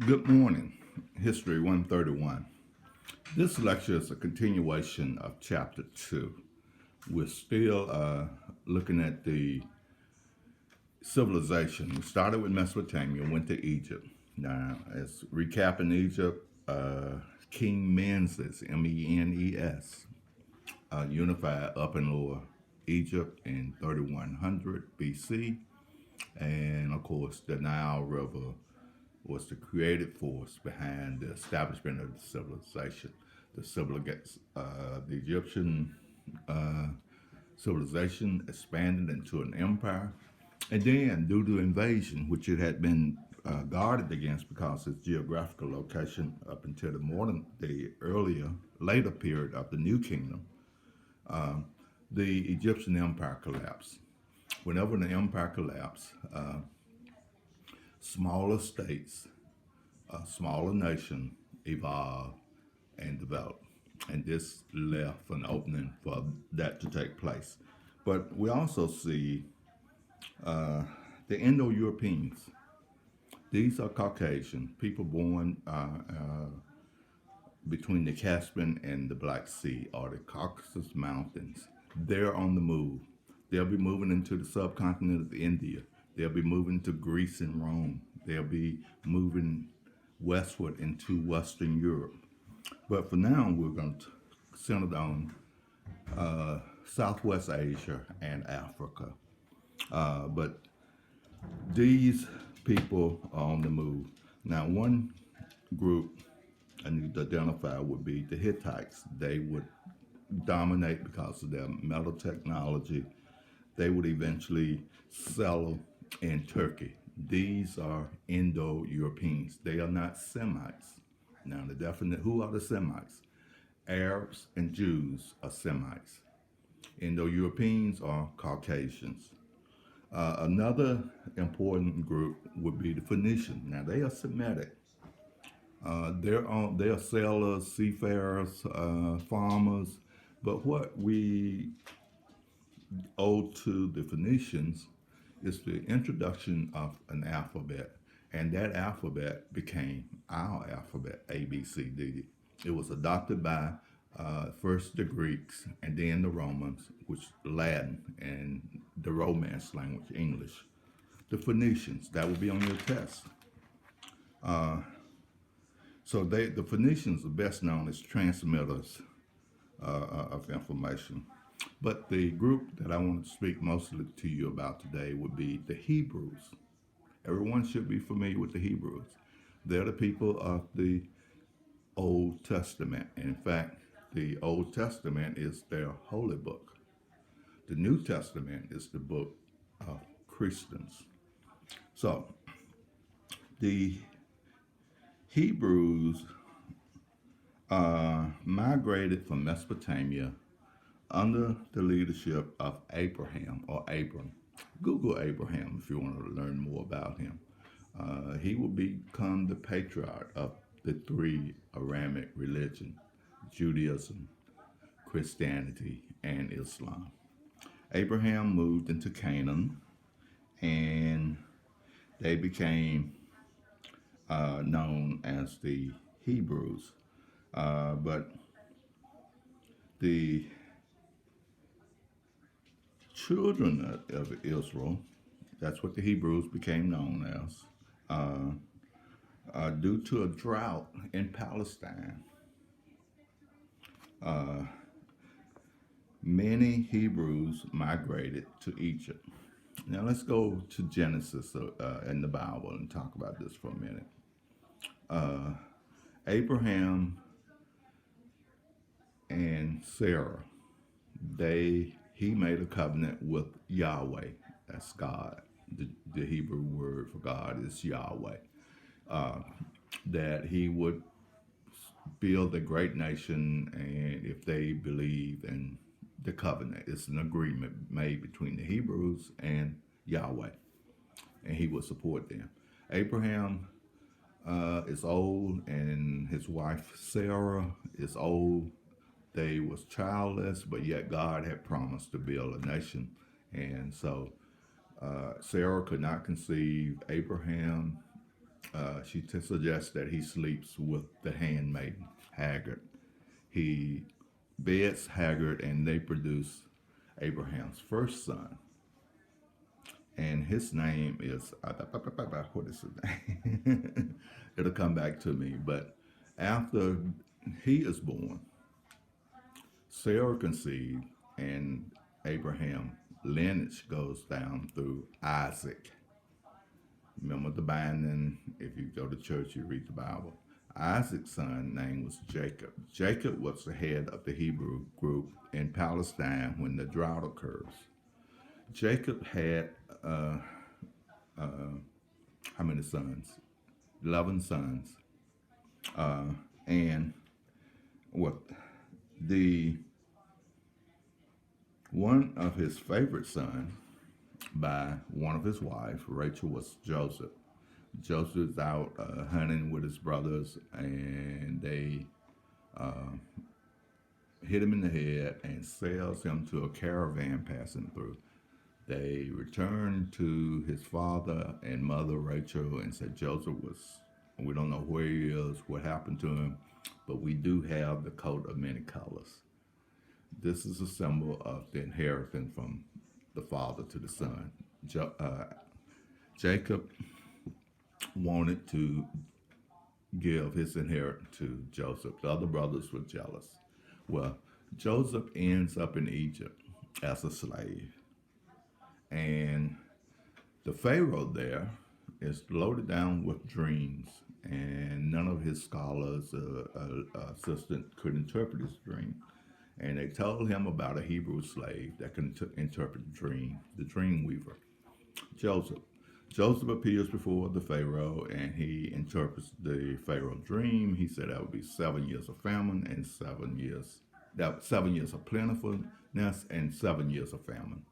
Good morning, History 131. This lecture is a continuation of Chapter 2. We're still looking at the civilization. We started with Mesopotamia, went to Egypt. Now, as recapping Egypt, King Menses, Menes, unified Upper and Lower Egypt in 3100 BC. And of course, the Nile River was the creative force behind the establishment of the civilization. The Egyptian civilization expanded into an empire, and then due to invasion, which it had been guarded against because its geographical location up until the earlier, later period of the New Kingdom, the Egyptian empire collapsed. Whenever the empire collapsed, smaller states, a smaller nation evolved and developed. And this left an opening for that to take place. But we also see the Indo Europeans. These are Caucasian, people born between the Caspian and the Black Sea or the Caucasus Mountains. They're on the move. They'll be moving into the subcontinent of India. They'll be moving to Greece and Rome. They'll be moving westward into Western Europe. But for now, we're going to center on Southwest Asia and Africa. But these people are on the move. Now, one group I need to identify would be the Hittites. They would dominate because of their metal technology. They would eventually settle in Turkey. These are Indo-Europeans. They are not Semites. Now, who are the Semites? Arabs and Jews are Semites. Indo-Europeans are Caucasians. Another important group would be the Phoenicians. Now, they are Semitic. They are sailors, seafarers, farmers. But what we owe to the Phoenicians is the introduction of an alphabet. And that alphabet became our alphabet, A, B, C, D. It was adopted by first the Greeks and then the Romans, which Latin, and the Romance language, English. The Phoenicians, that would be on your test. The Phoenicians are best known as transmitters of information. But the group that I want to speak mostly to you about today would be the Hebrews. Everyone should be familiar with the Hebrews. They're the people of the Old Testament. In fact, the Old Testament is their holy book. The New Testament is the book of Christians. So, the Hebrews migrated from Mesopotamia under the leadership of Abraham or Abram. Google Abraham if you want to learn more about him. He will become the patriarch of the three Abrahamic religions: Judaism, Christianity, and Islam. Abraham moved into Canaan, and they became known as the Hebrews. But the children of Israel, that's what the Hebrews became known as, due to a drought in Palestine. Many Hebrews migrated to Egypt. Now let's go to Genesis in the Bible and talk about this for a minute. Abraham and Sarah, he made a covenant with Yahweh. That's God. The Hebrew word for God is Yahweh. That he would build a great nation, and if they believe in the covenant, it's an agreement made between the Hebrews and Yahweh, and he would support them. Abraham is old, and his wife Sarah is old. They was childless, but yet God had promised to build a nation, and so Sarah could not conceive. Abraham She suggests that he sleeps with the handmaiden, Haggard. He beds Haggard, and they produce Abraham's first son. And his name is, what is his name? It'll come back to me. But after he is born, Sarah conceived, and Abraham lineage goes down through Isaac. Remember the binding, if you go to church, you read the Bible. Isaac's son name was Jacob. Jacob was the head of the Hebrew group in Palestine when the drought occurs. Jacob had how many sons? 11 sons. And what the one of his favorite sons by one of his wives, Rachel, was Joseph. Joseph's out hunting with his brothers, and they hit him in the head and sells him to a caravan passing through. They return to his father and mother, Rachel, and said Joseph was, we don't know where he is, what happened to him, but we do have the coat of many colors. This is a symbol of the inheritance from the father to the son. Jacob wanted to give his inheritance to Joseph. The other brothers were jealous. Well, Joseph ends up in Egypt as a slave. And the Pharaoh there is loaded down with dreams, and none of his scholars, assistant, could interpret his dream. And they told him about a Hebrew slave that could interpret the dream weaver, Joseph. Joseph appears before the Pharaoh, and he interprets the Pharaoh dream. He said that would be 7 years of famine and 7 years of plentifulness and 7 years of famine,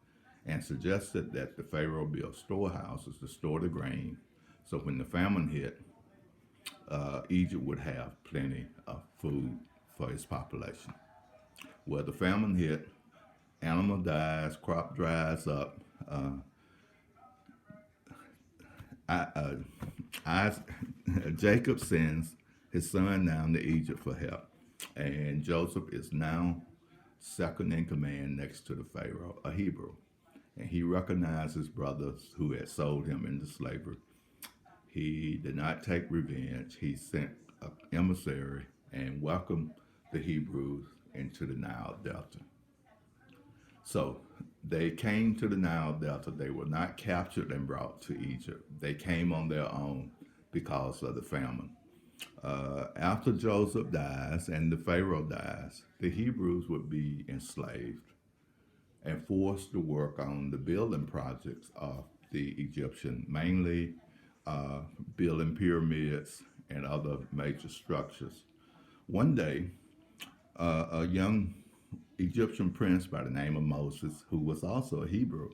and suggested that the Pharaoh build storehouses to store the grain, so when the famine hit, Egypt would have plenty of food for its population. Well, the famine hit, animal dies, crop dries up. Jacob sends his son down to Egypt for help, and Joseph is now second in command next to the Pharaoh, a Hebrew, and he recognized his brothers who had sold him into slavery. He did not take revenge. He sent an emissary and welcomed the Hebrews into the Nile Delta. So they came to the Nile Delta. They were not captured and brought to Egypt. They came on their own because of the famine. After Joseph dies and the Pharaoh dies, the Hebrews would be enslaved and forced to work on the building projects of the Egyptian, mainly building pyramids and other major structures. One day, a young Egyptian prince by the name of Moses, who was also a Hebrew,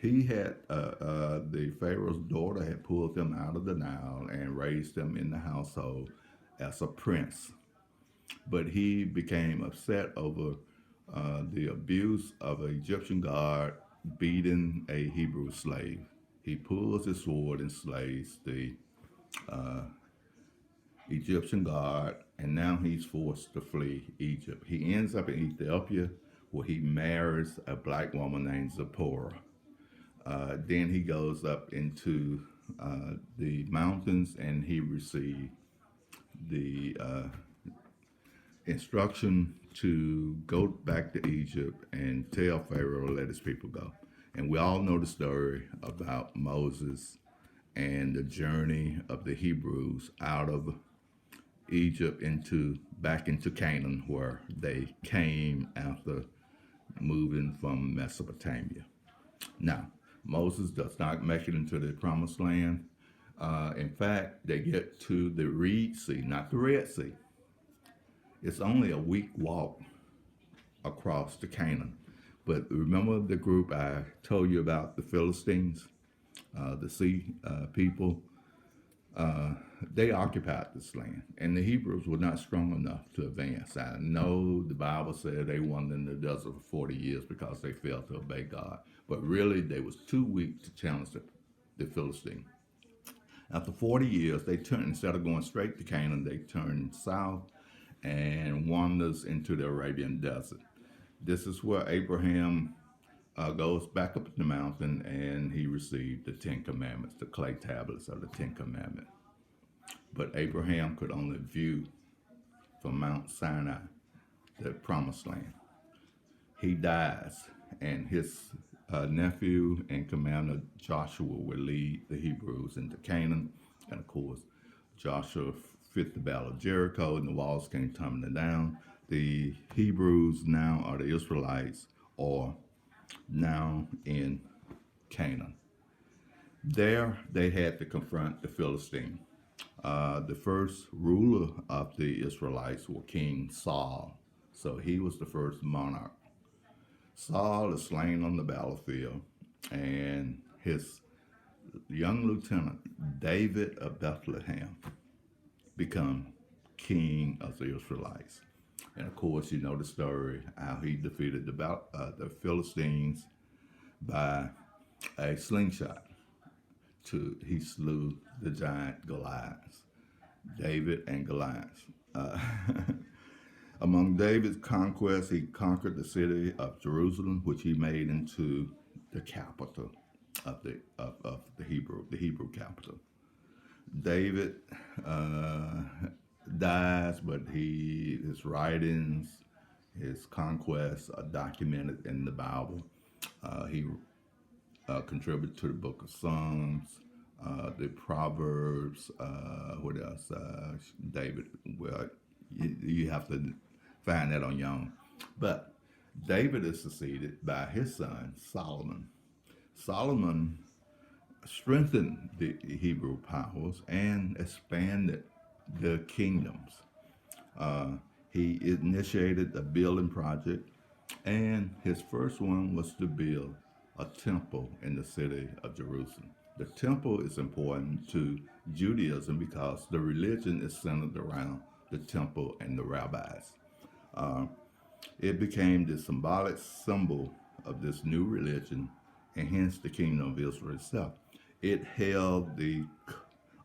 he had the Pharaoh's daughter had pulled him out of the Nile and raised him in the household as a prince. But he became upset over the abuse of an Egyptian guard beating a Hebrew slave. He pulls his sword and slays the Egyptian guard, and now he's forced to flee Egypt. He ends up in Ethiopia, where he marries a black woman named Zipporah. Then he goes up into the mountains, and he received the instruction to go back to Egypt and tell Pharaoh to let his people go. And we all know the story about Moses and the journey of the Hebrews out of Egypt back into Canaan, where they came after moving from Mesopotamia. Now, Moses does not make it into the promised land. In fact, they get to the Reed Sea, not the Red Sea. It's only a week walk across to Canaan. But remember the group I told you about, the Philistines, the sea people? They occupied this land, and the Hebrews were not strong enough to advance. I know the Bible said they wandered in the desert for 40 years because they failed to obey God, but really they was too weak to challenge the Philistine. After 40 years, they turned, instead of going straight to Canaan, they turned south and wanders into the Arabian desert. This is where Abraham goes back up the mountain and he received the Ten Commandments, the clay tablets of the Ten Commandments. But Abraham could only view from Mount Sinai the promised land. He dies, and his nephew and commander Joshua will lead the Hebrews into Canaan. And of course, Joshua fit the battle of Jericho, and the walls came tumbling down. The Hebrews now, or the Israelites, are now in Canaan. There, they had to confront the Philistine. The first ruler of the Israelites was King Saul. So he was the first monarch. Saul is slain on the battlefield, and his young lieutenant, David of Bethlehem, become king of the Israelites. And of course, you know the story, how he defeated the Philistines by a slingshot. He slew the giant Goliath, David and Goliath. Among David's conquests, he conquered the city of Jerusalem, which he made into the capital of the Hebrew capital. David dies, but his writings, his conquests are documented in the Bible. He contributed to the Book of Psalms, the Proverbs. What else? David. Well, you have to find that on your own. But David is succeeded by his son Solomon. Solomon strengthened the Hebrew powers and expanded their kingdoms. He initiated a building project, and his first one was to build a temple in the city of Jerusalem. The temple is important to Judaism because the religion is centered around the temple and the rabbis. It became the symbolic symbol of this new religion, and hence the kingdom of Israel itself. It held the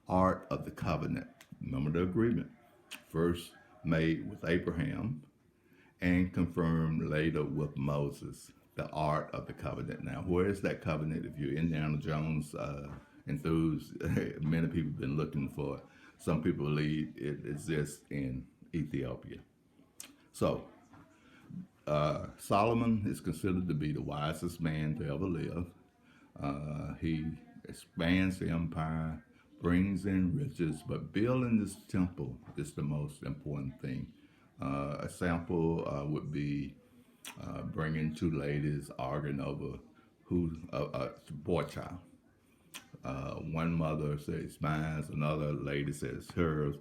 Ark of the Covenant. Remember the agreement, first made with Abraham and confirmed later with Moses, the Ark of the Covenant. Now, where is that covenant? If you're Indiana Jones enthused, many people have been looking for it. Some people believe it exists in Ethiopia. So, Solomon is considered to be the wisest man to ever live. He expands the empire, brings in riches, but building this temple is the most important thing. A sample would be bringing two ladies arguing over who's a boy child. One mother says mine, another lady says hers.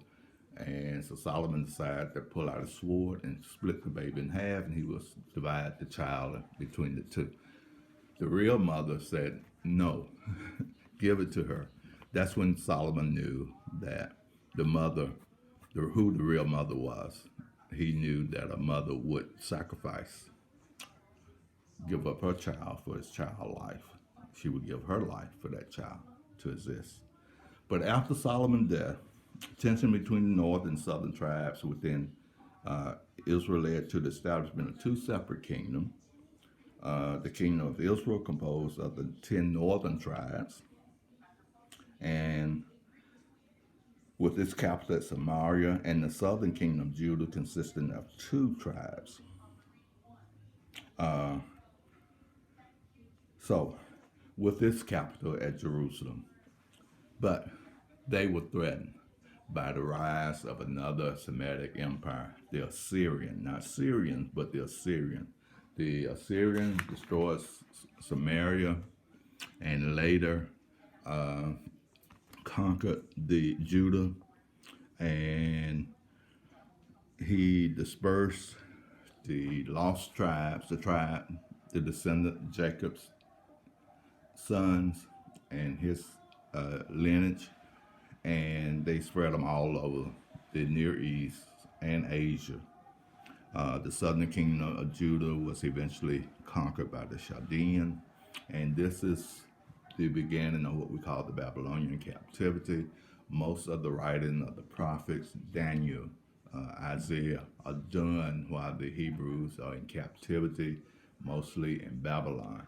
And so Solomon decided to pull out a sword and split the baby in half, and he will divide the child between the two. The real mother said, no, give it to her. That's when Solomon knew that the mother, who the real mother was. He knew that a mother would sacrifice, give up her child for his child's life. She would give her life for that child to exist. But after Solomon's death, tension between the northern and southern tribes within Israel led to the establishment of two separate kingdoms. The kingdom of Israel, composed of the 10 northern tribes, and with its capital at Samaria, and the southern kingdom of Judah, consisting of 2 tribes. So, with its capital at Jerusalem. But they were threatened by the rise of another Semitic empire, the Assyrian. Not Syrians, but the Assyrian. The Assyrian destroyed Samaria and later conquered the Judah, and he dispersed the lost tribes, the descendant of Jacob's sons and his lineage, and they spread them all over the Near East and Asia. The southern kingdom of Judah was eventually conquered by the Chaldean, and this is the beginning of what we call the Babylonian captivity. Most of the writing of the prophets, Daniel, Isaiah, are done while the Hebrews are in captivity, mostly in Babylon.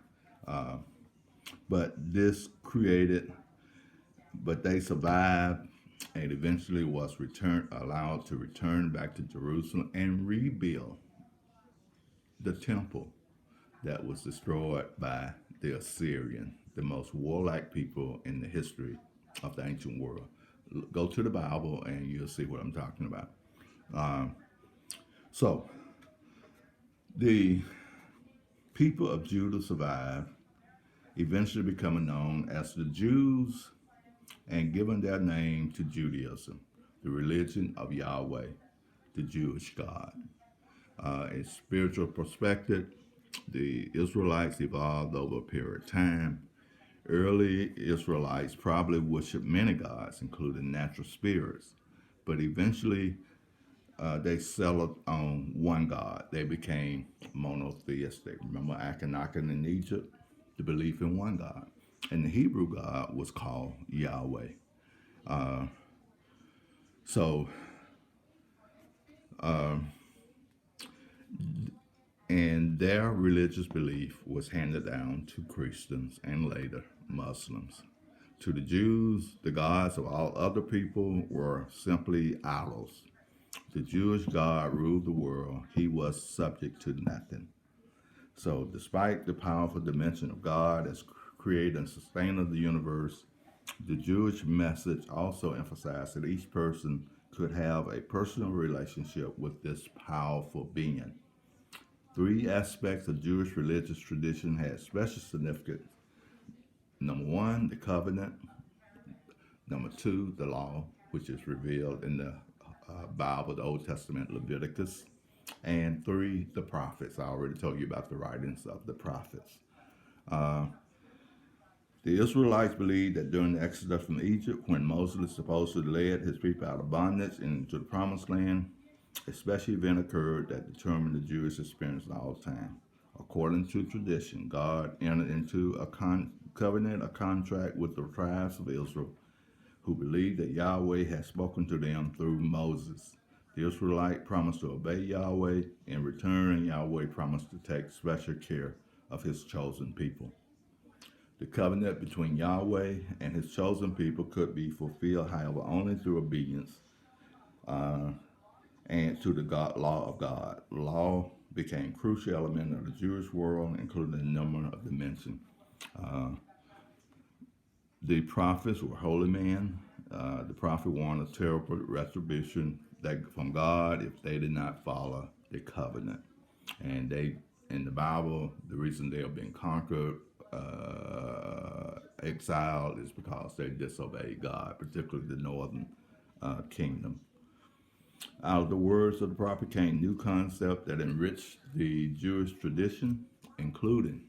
But this created, but they survived and eventually was allowed to return back to Jerusalem and rebuild the temple that was destroyed by the Assyrian, the most warlike people in the history of the ancient world. Go to the Bible and you'll see what I'm talking about. So the people of Judah survived, eventually becoming known as the Jews and given their name to Judaism, the religion of Yahweh, the Jewish God. In spiritual perspective, the Israelites evolved over a period of time. Early Israelites probably worshiped many gods, including natural spirits, but eventually they settled on one God. They became monotheistic. Remember Akhenaten in Egypt? The belief in one God. And the Hebrew God was called Yahweh. And their religious belief was handed down to Christians and later Muslims. To the Jews, the gods of all other people were simply idols. The Jewish God ruled the world. He was subject to nothing. So despite the powerful dimension of God as creator and sustainer of the universe, the Jewish message also emphasized that each person could have a personal relationship with this powerful being. Three aspects of Jewish religious tradition had special significance. Number one, the covenant. Number two, the law, which is revealed in the Bible, the Old Testament, Leviticus. And three, the prophets. I already told you about the writings of the prophets. The Israelites believed that during the exodus from Egypt, when Moses supposedly led his people out of bondage into the promised land, a special event occurred that determined the Jewish experience of all time. According to tradition, God entered into a covenant, a contract with the tribes of Israel, who believed that Yahweh had spoken to them through Moses. The Israelite promised to obey Yahweh. In return, Yahweh promised to take special care of his chosen people. The covenant between Yahweh and his chosen people could be fulfilled, however, only through obedience and to the law of God. Law became a crucial element of the Jewish world, including a number of dimensions. The prophets were holy men. The prophet warned of terrible retribution from God if they did not follow the covenant. And they, in the Bible, the reason they are being conquered, exiled, is because they disobeyed God, particularly the northern kingdom. Out of the words of the prophet came new concepts that enriched the Jewish tradition, including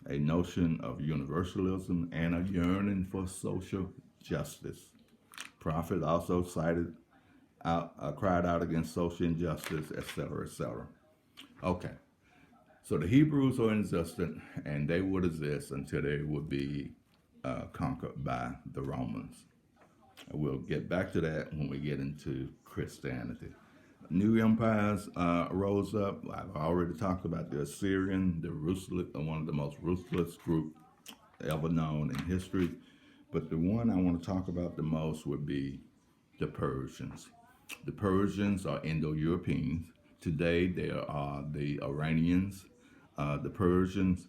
a notion of universalism and a yearning for social justice. Prophet also cried out against social injustice, etc., etc. Okay, so the Hebrews are in existence, and they would exist until they would be conquered by the Romans. We'll get back to that when we get into Christianity. New empires rose up. I've already talked about the Assyrian, the ruthless, one of the most ruthless group ever known in history. But the one I want to talk about the most would be the Persians. The Persians are Indo-Europeans. Today, there are the Iranians. The Persians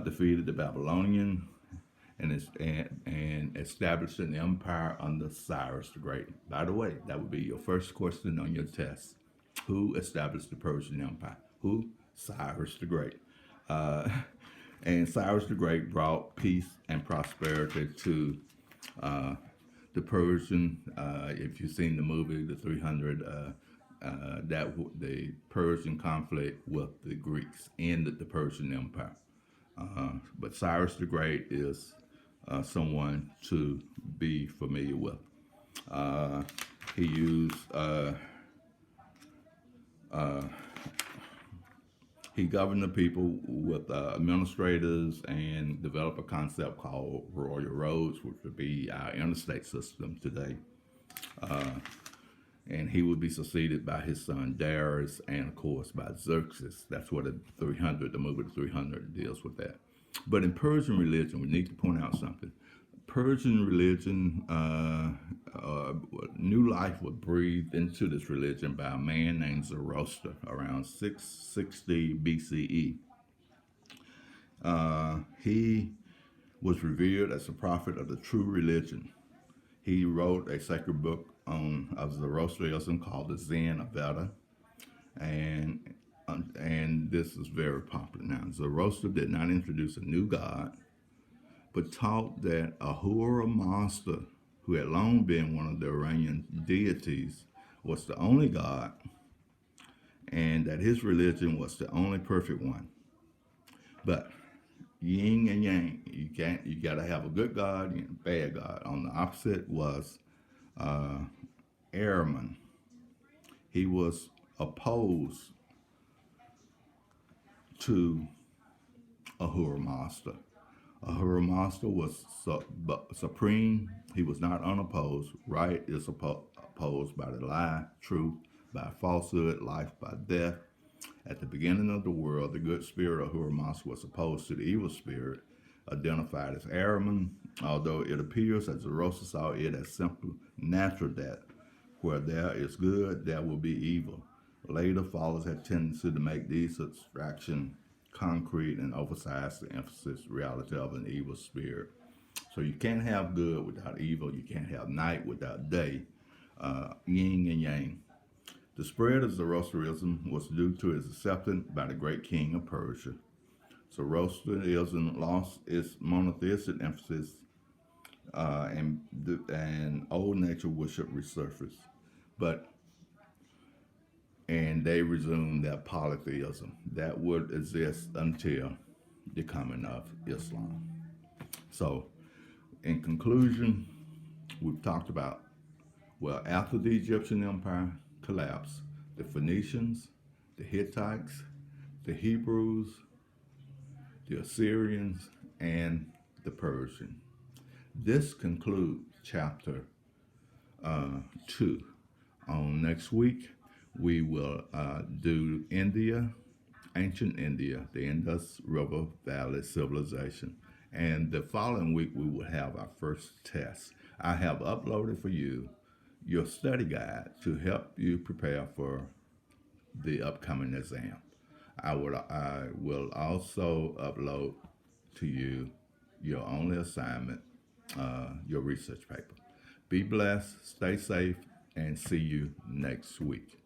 defeated the Babylonians and established an empire under Cyrus the Great. By the way, that would be your first question on your test. Who established the Persian Empire? Who? Cyrus the Great. And Cyrus the Great brought peace and prosperity to the Persian. If you've seen the movie, The 300, the Persian conflict with the Greeks ended the Persian Empire. But Cyrus the Great is someone to be familiar with. He used He governed the people with administrators and developed a concept called royal roads, which would be our interstate system today. And he would be succeeded by his son Darius and, of course, by Xerxes. That's what the movie The 300 deals with that. But in Persian religion, we need to point out something. Persian religion, new life was breathed into this religion by a man named Zoroaster around 660 BCE. He was revered as a prophet of the true religion. He wrote a sacred book of Zoroastrianism called the Zen Veda, and this is very popular now. Zoroaster did not introduce a new god, but taught that Ahura Mazda, who had long been one of the Iranian deities, was the only god, and that his religion was the only perfect one. But yin and yang, you gotta have a good god and a bad god. On the opposite was Ahriman. He was opposed to Ahura Mazda. Ahura Mazda was supreme. He was not unopposed. Right is opposed by the lie, truth by falsehood, life by death. At the beginning of the world, the good spirit of Ahura Mazda was opposed to the evil spirit, identified as Ahriman, although it appears that Zoroaster saw it as simple natural that where there is good, there will be evil. Later, followers had tendency to make these abstractions concrete and emphasize the reality of an evil spirit. So you can't have good without evil. You can't have night without day. Yin and yang. The spread of Zoroastrianism was due to its acceptance by the great king of Persia. Zoroastrianism lost its monotheistic emphasis, and old nature worship resurfaced, and they resumed their polytheism that would exist until the coming of Islam. So, in conclusion, we've talked about, well, after the Egyptian Empire collapsed, the Phoenicians, the Hittites, the Hebrews, the Assyrians, and the Persians. This concludes chapter 2. On next week, we will do India, ancient India, the Indus River Valley Civilization. And the following week, we will have our first test. I have uploaded for you your study guide to help you prepare for the upcoming exam. I will also upload to you your only assignment, your research paper. Be blessed, stay safe, and see you next week.